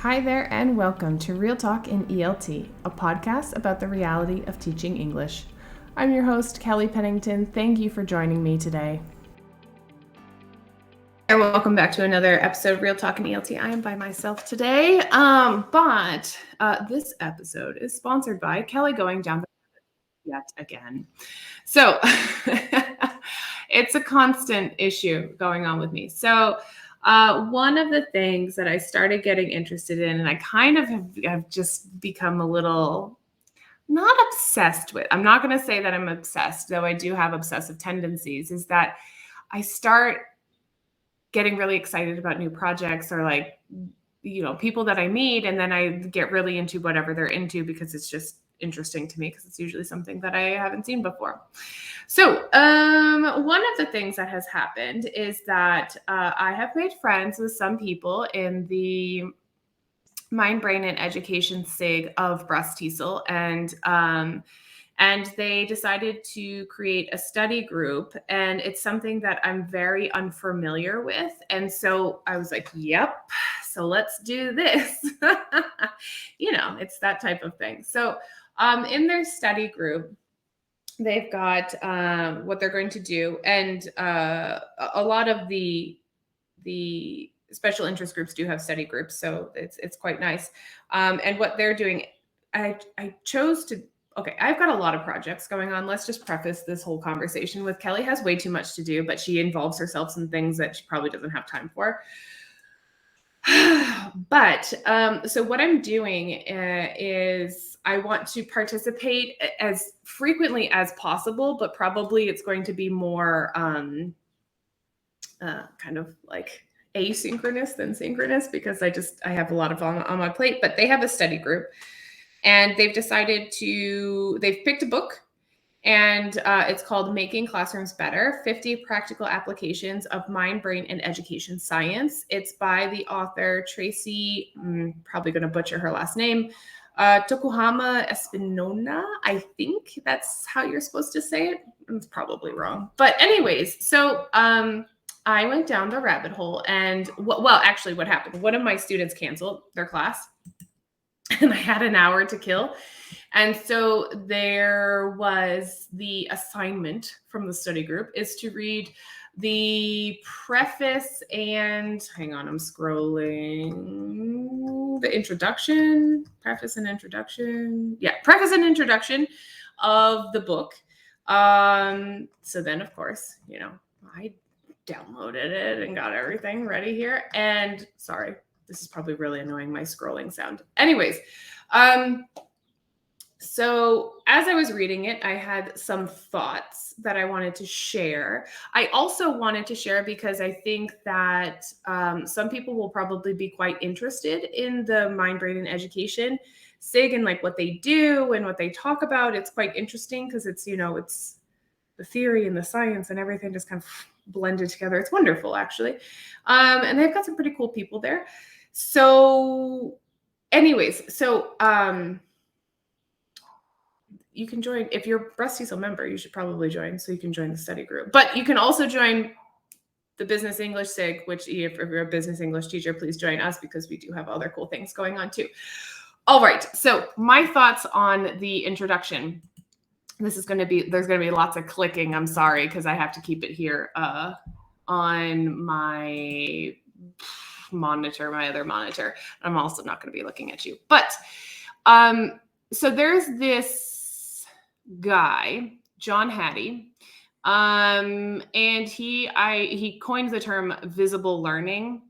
Hi there, and welcome to Real Talk in ELT, a podcast about the reality of teaching English. I'm your host, Kelly Pennington. Thank you for joining me today. And welcome back to another episode of Real Talk in ELT. I am by myself today, but this episode is sponsored by Kelly going down the yet again. So it's a constant issue going on with me. So one of the things that I started getting interested in, and I kind of have just become a little not obsessed with, I'm not going to say that I'm obsessed, though I do have obsessive tendencies, is that I start getting really excited about new projects or people that I meet, and then I get really into whatever they're into because it's just interesting to me because it's usually something that I haven't seen before. So one of the things that has happened is that I have made friends with some people in the Mind, Brain, and Education SIG of Breast TESOL, and they decided to create a study group, and it's something that I'm very unfamiliar with. And so I was like, yep, so let's do this. It's that type of thing. So in their study group, they've got what they're going to do. And a lot of the special interest groups do have study groups. So it's quite nice. And what they're doing, I chose to, okay, I've got a lot of projects going on. Let's just preface this whole conversation with Kelly has way too much to do, but she involves herself in things that she probably doesn't have time for. But so what I'm doing is I want to participate as frequently as possible, but probably it's going to be more kind of like asynchronous than synchronous because I have a lot of on my plate. But they have a study group, and they've picked a book, and it's called Making Classrooms Better, 50 Practical Applications of Mind, Brain, and Education Science. It's by the author Tracey, probably going to butcher her last name, Tokuhama-Espinosa. I think that's how you're supposed to say it. It's probably wrong. But anyways, so I went down the rabbit hole, and what happened? One of my students canceled their class, and I had an hour to kill. And so there was the assignment from the study group is to read the preface and, hang on, I'm scrolling, the introduction, preface and introduction. Yeah, preface and introduction of the book. So then, of course, I downloaded it and got everything ready here. And sorry, this is probably really annoying, my scrolling sound. Anyways, so as I was reading it, I had some thoughts that I wanted to share. I also wanted to share because I think that some people will probably be quite interested in the Mind, Brain, and Education SIG and like what they do and what they talk about. It's quite interesting because it's the theory and the science and everything just kind of blended together. It's wonderful, actually. And they've got some pretty cool people there. So anyways, you can join. If you're a Breast TESOL member, you should probably join so you can join the study group. But you can also join the Business English SIG, which if you're a business English teacher, please join us because we do have other cool things going on too. All right, so my thoughts on the introduction. There's going to be lots of clicking. I'm sorry, because I have to keep it here on my monitor, my other monitor. I'm also not going to be looking at you. But so there's this guy, John Hattie, and he coined the term visible learning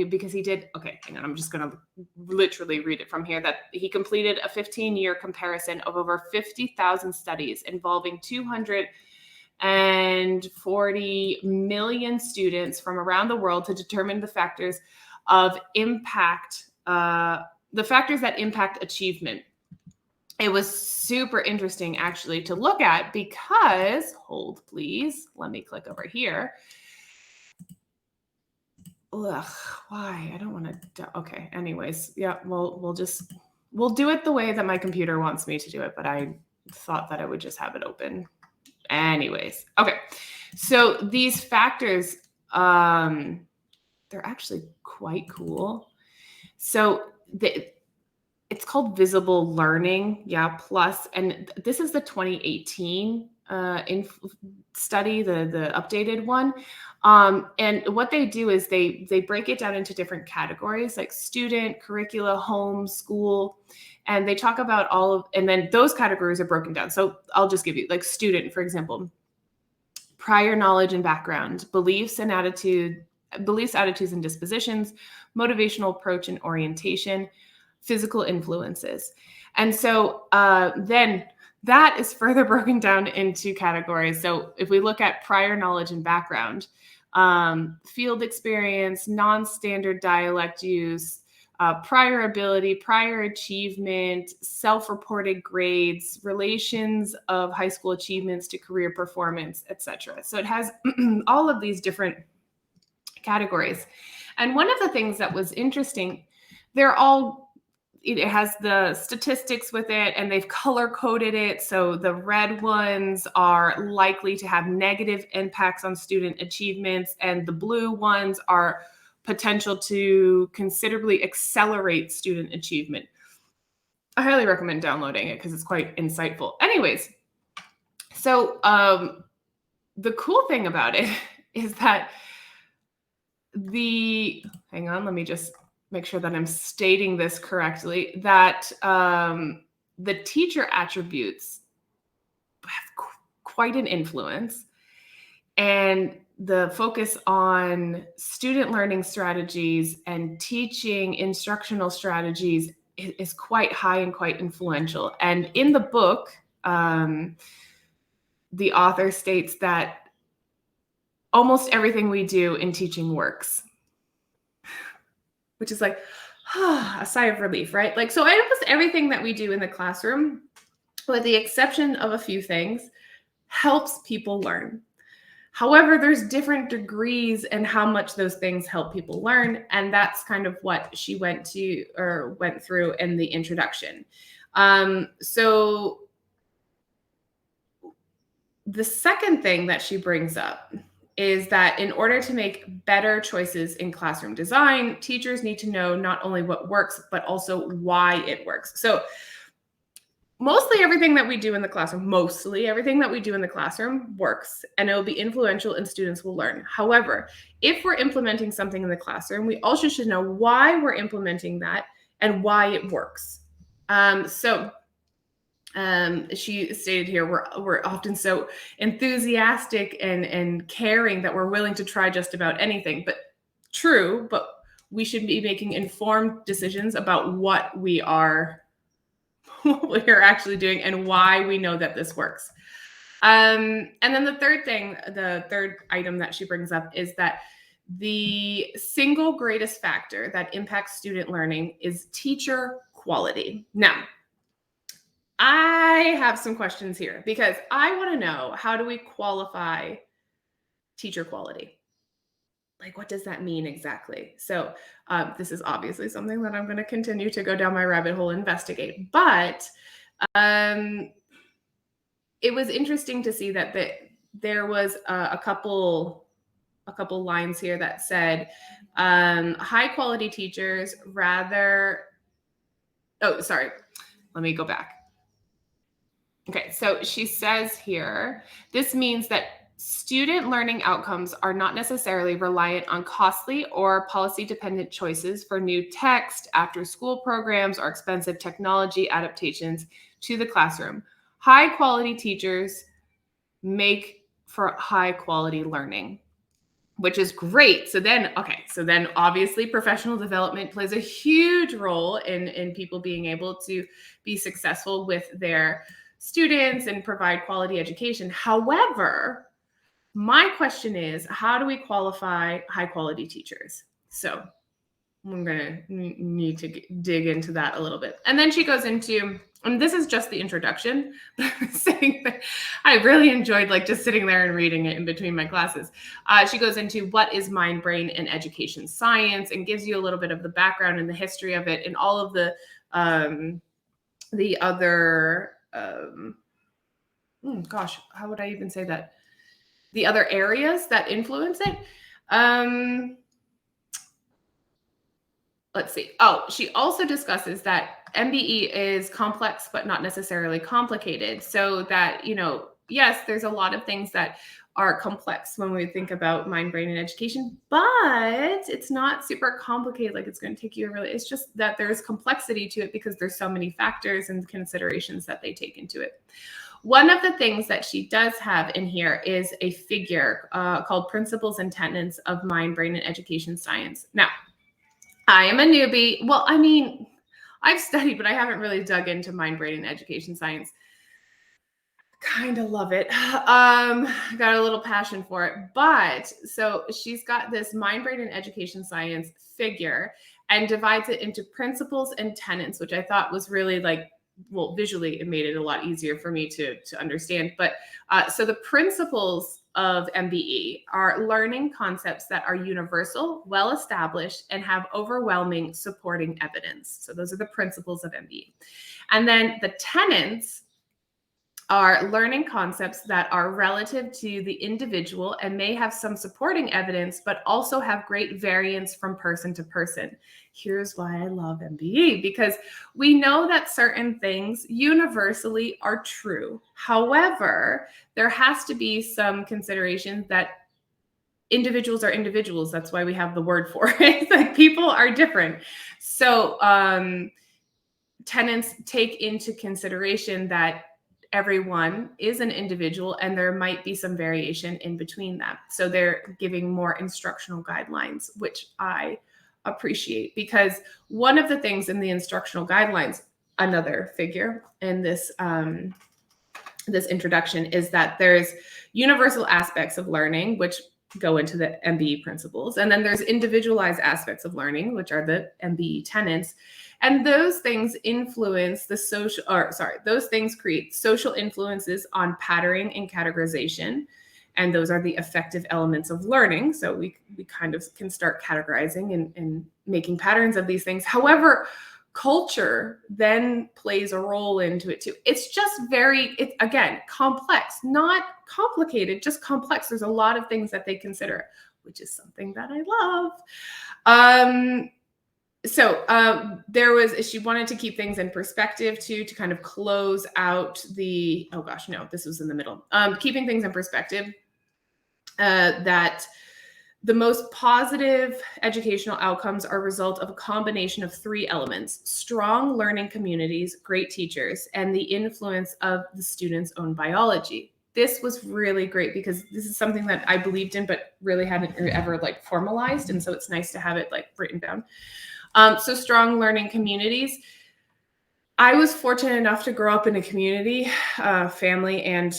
because he did, okay, hang on, I'm just going to literally read it from here, that he completed a 15-year comparison of over 50,000 studies involving 240 million students from around the world to determine the factors that impact achievement. It was super interesting, actually, to look at because, hold please, let me click over here. Ugh, why? I don't want to, okay, anyways, yeah, we'll do it the way that my computer wants me to do it, but I thought that I would just have it open. Anyways, okay, so these factors, they're actually quite cool. So it's called Visible Learning, plus, and this is the 2018 study, the updated one. And what they do is they break it down into different categories, like student, curricula, home, school, and they talk about and then those categories are broken down. So I'll just give you, like, student, for example: prior knowledge and background, beliefs, attitudes, and dispositions, motivational approach and orientation, physical influences. And so then that is further broken down into categories. So if we look at prior knowledge and background, field experience, non-standard dialect use, prior ability, prior achievement, self-reported grades, relations of high school achievements to career performance, etc. So it has all of these different categories. And one of the things that was interesting, it has the statistics with it, and they've color coded it. So the red ones are likely to have negative impacts on student achievements, and the blue ones are potential to considerably accelerate student achievement. I highly recommend downloading it because it's quite insightful. Anyways, so the cool thing about it is that hang on, let me just make sure that I'm stating this correctly, that the teacher attributes have quite an influence, and the focus on student learning strategies and teaching instructional strategies is quite high and quite influential. And in the book, the author states that almost everything we do in teaching works, which is like a sigh of relief, right? Like, so almost everything that we do in the classroom, with the exception of a few things, helps people learn. However, there's different degrees in how much those things help people learn, and that's kind of what she went through in the introduction. So the second thing that she brings up is that in order to make better choices in classroom design, teachers need to know not only what works, but also why it works. So mostly everything that we do in the classroom works, and it will be influential and students will learn. However, if we're implementing something in the classroom, we also should know why we're implementing that and why it works. She stated here, we're often so enthusiastic and caring that we're willing to try just about anything. But we should be making informed decisions about what we are actually doing and why we know that this works. And then the third item that she brings up is that the single greatest factor that impacts student learning is teacher quality. Now, I have some questions here because I want to know, how do we qualify teacher quality? Like, what does that mean exactly? So this is obviously something that I'm going to continue to go down my rabbit hole and investigate. But it was interesting to see that there was a couple lines here that said high quality teachers let me go back. Okay, so she says here, this means that student learning outcomes are not necessarily reliant on costly or policy-dependent choices for new text, after-school programs, or expensive technology adaptations to the classroom. High-quality teachers make for high-quality learning, which is great. So then obviously professional development plays a huge role in people being able to be successful with their students and provide quality education. However, my question is, how do we qualify high quality teachers? So I'm going to need to dig into that a little bit. And then she goes into, and this is just the introduction, but I'm saying that I really enjoyed just sitting there and reading it in between my classes. She goes into what is mind, brain, and education science, and gives you a little bit of the background and the history of it and all of the other, how would I even say that? The other areas that influence it. let's see. Oh, she also discusses that MBE is complex, but not necessarily complicated. So that, yes, there's a lot of things that are complex when we think about mind, brain, and education, but it's not super complicated. Like it's going to take you it's just that there's complexity to it because there's so many factors and considerations that they take into it. One of the things that she does have in here is a figure called Principles and Tenets of Mind, Brain, and Education Science. Now, I am a newbie. Well, I mean, I've studied, but I haven't really dug into mind, brain, and education science. Kind of love it. Got a little passion for it. But so she's got this mind, brain, and education science figure and divides it into principles and tenets, which I thought was really visually, it made it a lot easier for me to understand. But so the principles of MBE are learning concepts that are universal, well-established, and have overwhelming supporting evidence. So those are the principles of MBE. And then the tenets are learning concepts that are relative to the individual and may have some supporting evidence, but also have great variance from person to person. Here's why I love MBE, because we know that certain things universally are true. However, there has to be some consideration that individuals are individuals. That's why we have the word for it. It's like people are different. So tenets take into consideration that everyone is an individual and there might be some variation in between them. So they're giving more instructional guidelines, which I appreciate, because one of the things in the instructional guidelines, another figure in this this introduction, is that there's universal aspects of learning, which go into the MBE principles. And then there's individualized aspects of learning, which are the MBE tenets. And those things influence those things create social influences on patterning and categorization. And those are the effective elements of learning. So we kind of can start categorizing and making patterns of these things. However, culture then plays a role into it too. It's just again, complex, not complicated, just complex. There's a lot of things that they consider, which is something that I love. She wanted to keep things in perspective too, to kind of close out this was in the middle. Keeping things in perspective, that the most positive educational outcomes are a result of a combination of three elements: strong learning communities, great teachers, and the influence of the student's own biology. This was really great because this is something that I believed in, but really hadn't ever formalized. And so it's nice to have it written down. So strong learning communities. I was fortunate enough to grow up in a community, family, and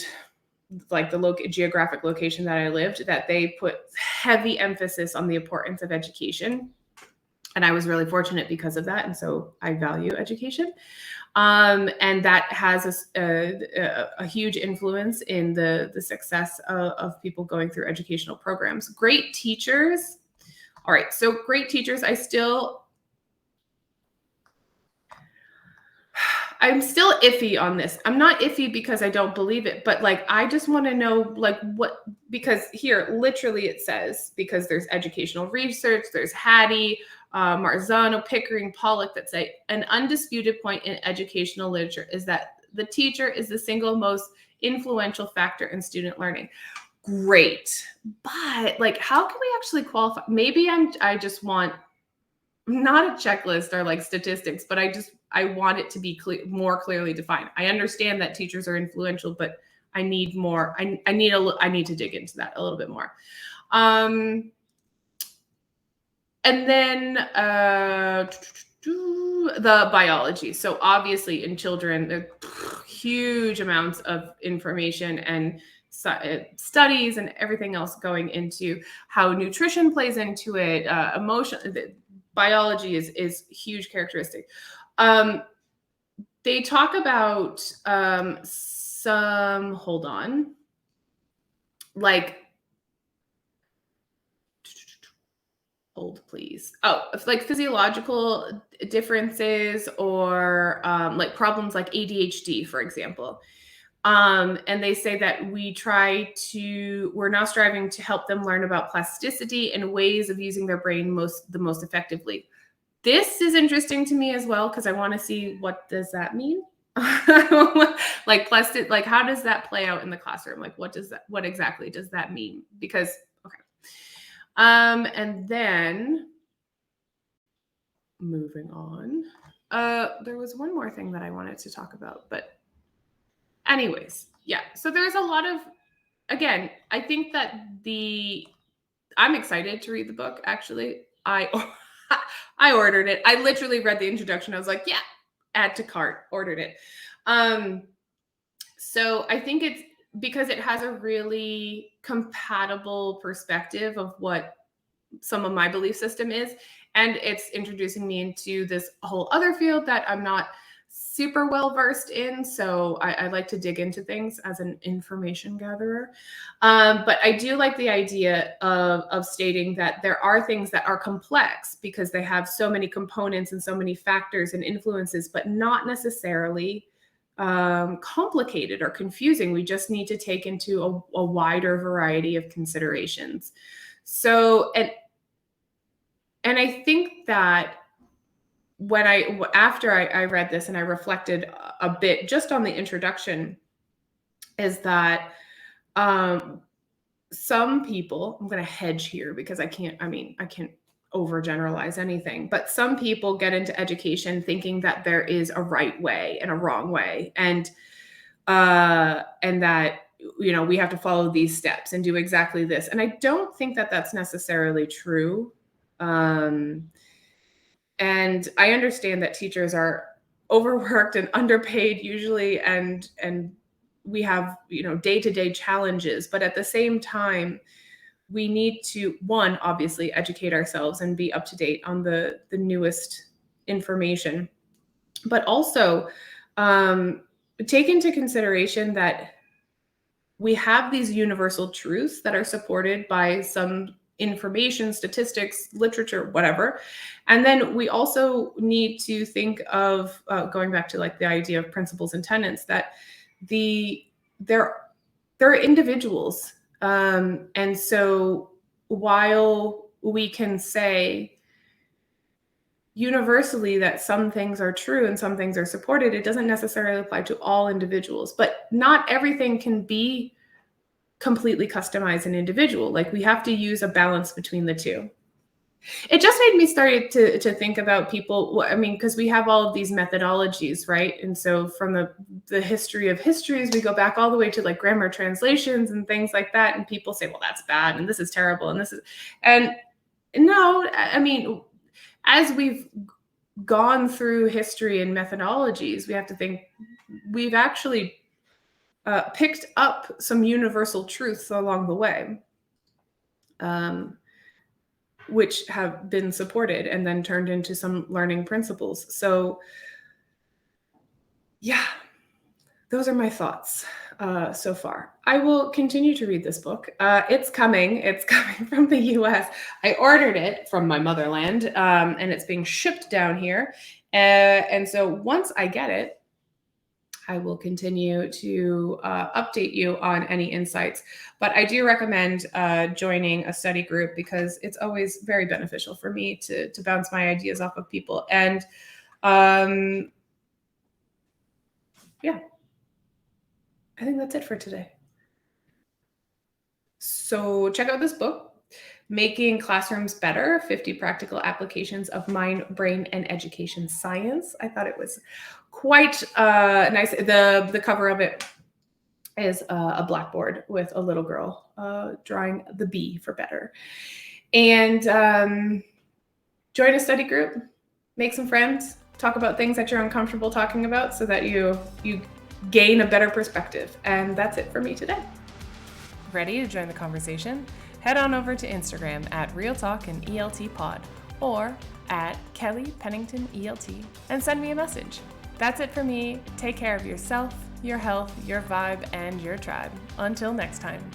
the geographic location that I lived, that they put heavy emphasis on the importance of education. And I was really fortunate because of that. And so I value education. And that has a huge influence in the success of people going through educational programs. Great teachers. All right. So great teachers, I'm still iffy on this. I'm not iffy because I don't believe it, but I just want to know because here literally it says, because there's educational research, there's Hattie, Marzano, Pickering, Pollock, that say an undisputed point in educational literature is that the teacher is the single most influential factor in student learning. Great. But how can we actually qualify? Maybe I just want not a checklist or statistics, but I want it to be more clearly defined. I understand that teachers are influential, but I need more. I need to dig into that a little bit more. And then the biology. So obviously in children, there are huge amounts of information and studies and everything else going into how nutrition plays into it, emotion. Biology is huge characteristic. They talk about hold on, hold please. Oh, physiological differences or problems like ADHD, for example. And they say that we're now striving to help them learn about plasticity and ways of using their brain the most effectively. This is interesting to me as well because I want to see what does that mean. Like plastic, like how does that play out in the classroom? Like what exactly does that mean? Because okay. And then moving on. There was one more thing that I wanted to talk about, but anyways, yeah. So there's a lot of, again, I think that I'm excited to read the book. Actually, I ordered it. I literally read the introduction. I was like, yeah, add to cart, ordered it. So I think it's because it has a really compatible perspective of what some of my belief system is. And it's introducing me into this whole other field that I'm not super well versed in. So I like to dig into things as an information gatherer. But I do like the idea of stating that there are things that are complex because they have so many components and so many factors and influences, but not necessarily complicated or confusing. We just need to take into a wider variety of considerations. So, and I think that after I read this and I reflected a bit just on the introduction, is that some people, I'm going to hedge here because I can't overgeneralize anything, but some people get into education thinking that there is a right way and a wrong way, and that, we have to follow these steps and do exactly this. And I don't think that that's necessarily true. And I understand that teachers are overworked and underpaid usually, and we have, day-to-day challenges. But at the same time, we need to, one, obviously educate ourselves and be up to date on the newest information, but also take into consideration that we have these universal truths that are supported by some information, statistics, literature, whatever. And then we also need to think of going back to like the idea of principles and tenets, that there are individuals. And so while we can say universally that some things are true and some things are supported, it doesn't necessarily apply to all individuals. But not everything can be completely customized and individual. Like, we have to use a balance between the two. It just made me start to think about people. I mean, because we have all of these methodologies, right? And so from the history of histories, we go back all the way to like grammar translations and things like that. And people say, well, that's bad, and this is terrible, and no, I mean, as we've gone through history and methodologies, we have to think we've actually picked up some universal truths along the way, which have been supported and then turned into some learning principles. So yeah, those are my thoughts so far. I will continue to read this book. It's coming from the US. I ordered it from my motherland, and it's being shipped down here. And so once I get it, I will continue to update you on any insights. But I do recommend joining a study group, because it's always very beneficial for me to bounce my ideas off of people. And yeah, I think that's it for today. So check out this book, Making Classrooms Better, 50 Practical Applications of Mind, Brain, and Education Science. I thought it was quite nice. The cover of it is a blackboard with a little girl drawing the B for better. And join a study group, make some friends, talk about things that you're uncomfortable talking about, so that you gain a better perspective. And that's it for me today. Ready to join the conversation? Head on over to Instagram at Real Talk and ELT Pod, or at Kelly Pennington ELT, and send me a message. That's it for me. Take care of yourself, your health, your vibe, and your tribe. Until next time.